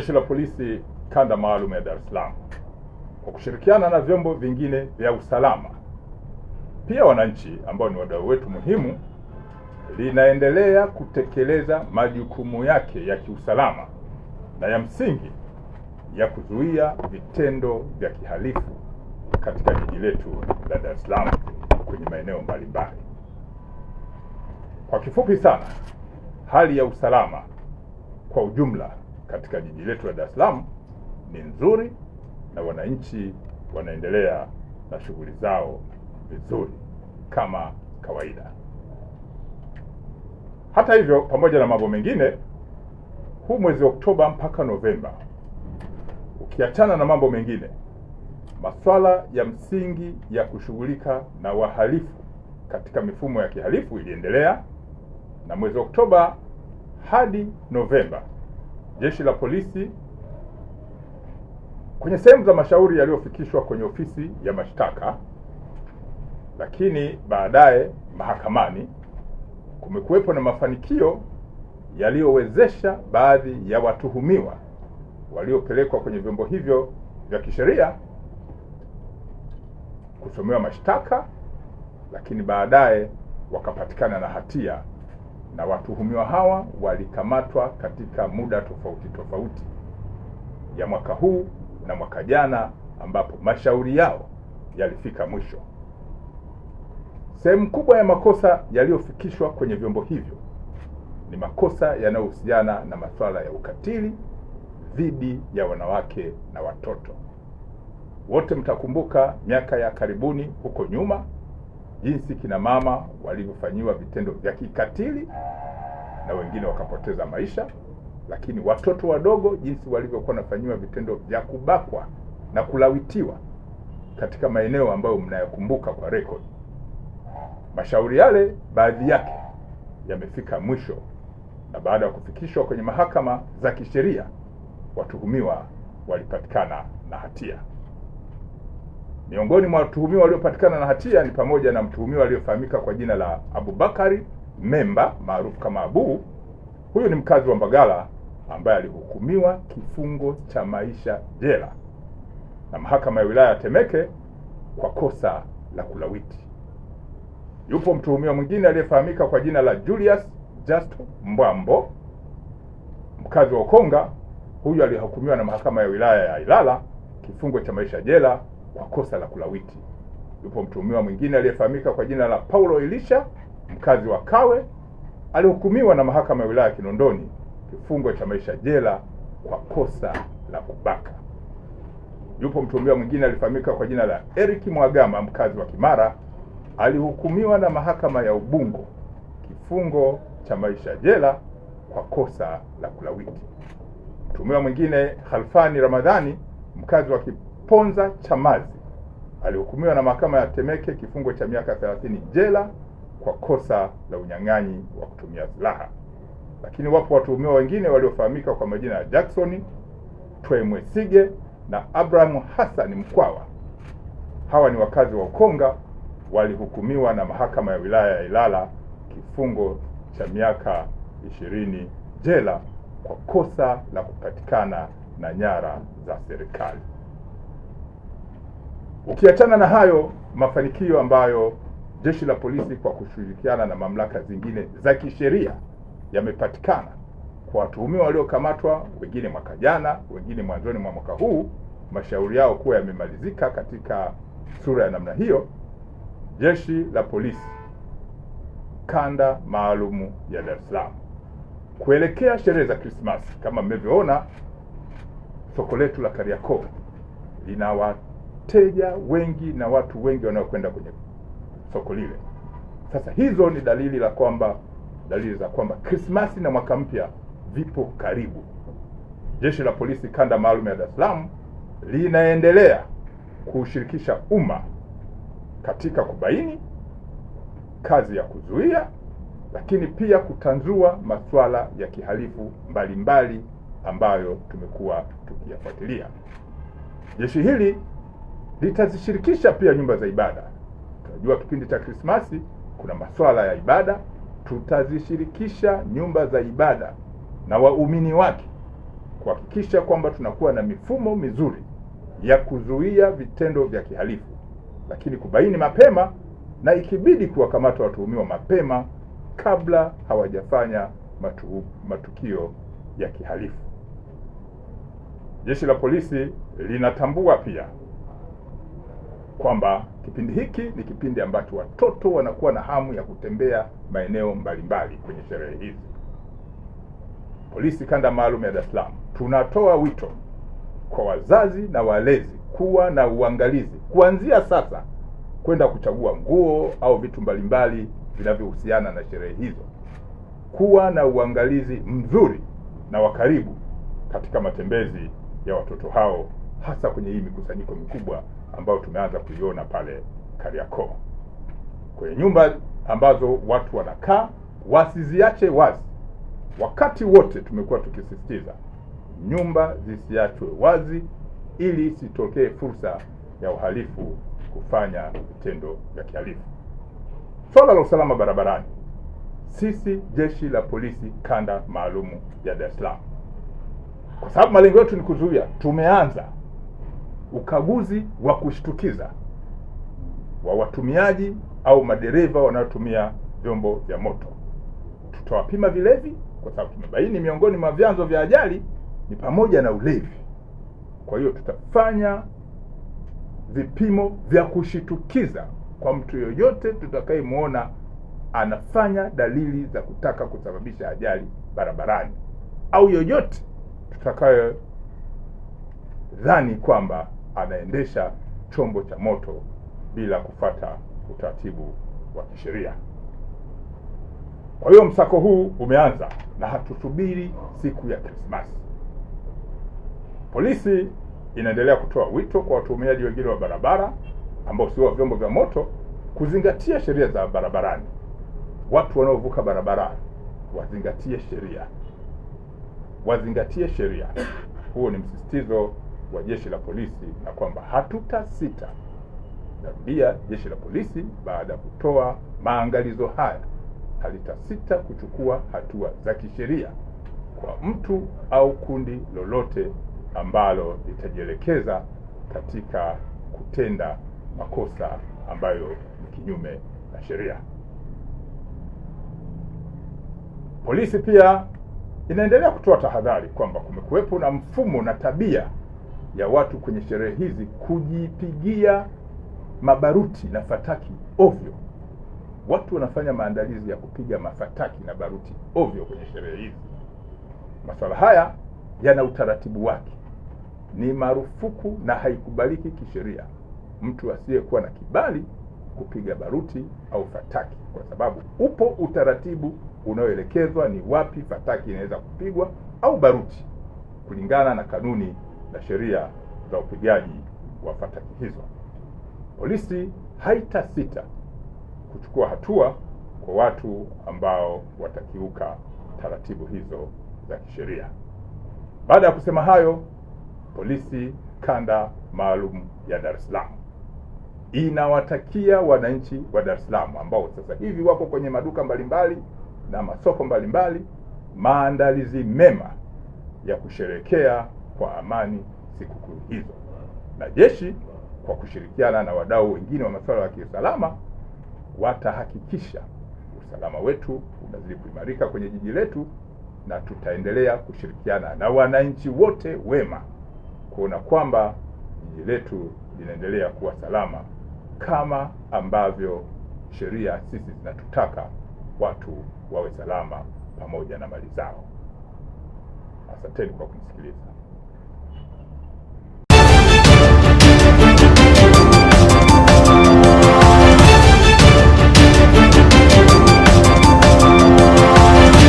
Jeshi la Polisi Kanda Maalum ya Dar es Salaam kwa kushirikiana na vyombo vingine vya usalama, pia wananchi ambao ni wadau wetu muhimu, linaendelea kutekeleza majukumu yake ya kiusalama na ya msingi ya kuzuia vitendo vya kihalifu katika jiji letu la Dar es Salaam kwenye maeneo mbalimbali. Kwa kifupi sana, hali ya usalama kwa ujumla katika jiji letu la Dar es Salaam ni nzuri na wananchi wanaendelea na shughuli zao vizuri kama kawaida. Hata hivyo, pamoja na mambo mengine, huu mwezi Oktoba mpaka Novemba, ukiachana na mambo mengine, masuala ya msingi ya kushughulika na wahalifu katika mifumo ya kihalifu iliendelea, na mwezi Oktoba hadi Novemba, Jeshi la Polisi kwenye sehemu za mashauri yaliyofikishwa kwenye ofisi ya mashtaka, lakini baadaye mahakamani, kumekuwepo na mafanikio yaliyowezesha baadhi ya watuhumiwa waliopelekwa kwenye vyombo hivyo vya kisheria kusomewa mashtaka, lakini baadaye wakapatikana na hatia, na watuhumiwa hawa walikamatwa katika muda tofauti tofauti ya mwaka huu na mwaka jana, ambapo mashauri yao yalifika mwisho. Sehemu kubwa ya makosa yaliyofikishwa kwenye vyombo hivyo ni makosa yanayohusiana na masuala ya ukatili dhidi ya wanawake na watoto. Wote mtakumbuka miaka ya karibuni huko nyuma, jinsi kina mama walivyofanyiwa vitendo vya kikatili na wengine wakapoteza maisha, lakini watoto wadogo jinsi walivyokuwa wanafanyiwa vitendo vya kubakwa na kulawitiwa katika maeneo ambayo mnayakumbuka kwa record. Mashauri yale baadhi yake yamefika mwisho, na baada ya kufikishwa kwenye mahakama za kisheria, watuhumiwa walipatikana na hatia. Miongoni mwa watuhumiwa waliopatikana na hatia ni pamoja na mtuhumiwa aliyefahamika kwa jina la Abubakari Memba maarufu kama Abu. Huyu ni mkazi wa Mbagala ambaye alihukumiwa kifungo cha maisha jela na mahakama ya wilaya ya Temeke kwa kosa la kulawiti. Yupo mtuhumiwa mwingine aliyefahamika kwa jina la Julius Justo Mbwambo, mkazi wa Ukonga. Huyu alihukumiwa na mahakama ya wilaya ya Ilala kifungo cha maisha jela kwa kosa la kulawiti. Yupo mtuhumiwa mwingine aliyefahamika kwa jina la Paulo Elisha, mkazi wa Kawe, alihukumiwa na mahakama ya wilaya ya Kinondoni kifungo cha maisha jela kwa kosa la kubaka. Yupo mtuhumiwa mwingine aliyefahamika kwa jina la Eric Mwagama, mkazi wa Kimara, alihukumiwa na mahakama ya Ubungo kifungo cha maisha jela kwa kosa la kulawiti. Mtuhumiwa mwingine Khalfani Ramadhani, mkazi wa Kiponza Chamazi, alihukumiwa na mahakama ya Temeke kifungo cha miaka 30 jela kwa kosa la unyang'anyi wa kutumia silaha. Lakini wapo watuhumiwa wengine waliofahamika kwa majina ya Jackson Twemwesige na Abraham Hassan Mkwawa. Hawa ni wakazi wa Ukonga, walihukumiwa na mahakama ya wilaya ya Ilala kifungo cha miaka 20 jela kwa kosa la kupatikana na nyara za serikali. Ukiachana na hayo mafanikio ambayo Jeshi la Polisi kwa kushirikiana na mamlaka zingine za kisheria yamepatikana kwa watuhumiwa waliokamatwa, wengine mwaka jana, wengine mwanzoni mwa mwaka huu, mashauri yao kuwa yamemalizika katika sura ya namna hiyo, Jeshi la Polisi Kanda Maalum ya Dar es Salaam kuelekea sherehe za Krismasi, kama mmevyoona, soko letu la Kariakoo lina wateja wengi na watu wengi wanaokwenda kwenye soko lile. Sasa hizo ni dalili za kwamba Krismasi na mwaka mpya vipo karibu. Jeshi la Polisi Kanda Maalum ya Dar es Salaam linaendelea kushirikisha umma katika kubaini, kazi ya kuzuia, lakini pia kutanzua masuala ya kihalifu mbalimbali ambayo tumekuwa tukiyafuatilia. Jeshi hili litazishirikisha pia nyumba za ibada. Tunajua kipindi cha Krismasi kuna masuala ya ibada, tutazishirikisha nyumba za ibada na waumini wake kuhakikisha kwamba tunakuwa na mifumo mizuri ya kuzuia vitendo vya kihalifu, lakini kubaini mapema na ikibidi kuwakamata watuhumiwa mapema kabla hawajafanya matukio ya kihalifu. Jeshi la polisi linatambua pia kwamba kipindi hiki ni kipindi ambacho watoto wanakuwa na hamu ya kutembea maeneo mbalimbali kwenye sherehe hizi. Polisi Kanda Maalum ya Dar es Salaam tunatoa wito kwa wazazi na walezi kuwa na uangalizi kuanzia sasa kwenda kuchagua nguo au vitu mbalimbali vinavyohusiana na sherehe hizo, kuwa na uangalizi mzuri na wa karibu katika matembezi ya watoto hao, hasa kwenye hii mikusanyiko mikubwa ambayo tumeanza kuiona pale Kariakoo. Kwenye nyumba ambazo watu wanakaa, wasiziache wazi. Wakati wote tumekuwa tukisisitiza nyumba zisiachwe wazi ili isitokee fursa ya uhalifu kufanya vitendo vya kihalifu. Swala la usalama barabarani, sisi Jeshi la Polisi Kanda Maalum ya Dar es Salaam, kwa sababu malengo yetu ni kuzuia, tumeanza ukaguzi wa kushtukiza wa watumiaji au madereva wanaotumia vyombo vya moto. Tutawapima vilevi kwa sababu tumebaini miongoni mwa vyanzo vya ajali ni pamoja na ulevi. Kwa hiyo tutafanya vipimo vya kushitukiza kwa mtu yoyote tutakayemuona anafanya dalili za kutaka kusababisha ajali barabarani, au yoyote tutakaye dhani kwamba anaendesha chombo cha moto bila kufuata utaratibu wa kisheria. Kwa hiyo msako huu umeanza na hatusubiri siku ya Krismasi. Polisi inaendelea kutoa wito kwa watumiaji wengine wa barabara ambao sio wa vyombo vya moto kuzingatia sheria za barabarani. Watu wanaovuka barabara wazingatie sheria. Wazingatie sheria. Huo ni msisitizo wa Jeshi la Polisi, na kwamba hatutasita. Narudia, Jeshi la Polisi baada ya kutoa maangalizo haya halitasita kuchukua hatua za kisheria kwa mtu au kundi lolote ambalo litajielekeza katika kutenda makosa ambayo ni kinyume na sheria. Polisi pia inaendelea kutoa tahadhari kwamba kumekuwepo na mfumo na tabia ya watu kwenye sherehe hizi kujipigia mabaruti na fataki ovyo. Watu wanafanya maandalizi ya kupiga mafataki na baruti ovyo kwenye sherehe hizi. Masuala haya yana utaratibu wake. Ni marufuku na haikubaliki kisheria mtu asiyekuwa na kibali kupiga baruti au fataki, kwa sababu upo utaratibu unaoelekezwa ni wapi fataki inaweza kupigwa au baruti kulingana na kanuni na sheria za upigaji wa fataki hizo. Polisi haitasita kuchukua hatua kwa watu ambao watakiuka taratibu hizo za kisheria. Baada ya kusema hayo, Polisi Kanda Maalum ya Dar es Salaam inawatakia wananchi wa Dar es Salaam ambao sasa hivi wako kwenye maduka mbalimbali na masoko mbalimbali maandalizi mema ya kusherekea kwa amani sikukuu hizo. Na jeshi kwa kushirikiana na wadau wengine wa masuala ya kiusalama watahakikisha usalama wetu unazidi kuimarika kwenye jiji letu, na tutaendelea kushirikiana na wananchi wote wema kuona kwamba jiji letu linaendelea kuwa salama kama ambavyo sheria sisi zinatutaka watu wawe salama pamoja na mali zao. Asanteni kwa kunisikiliza.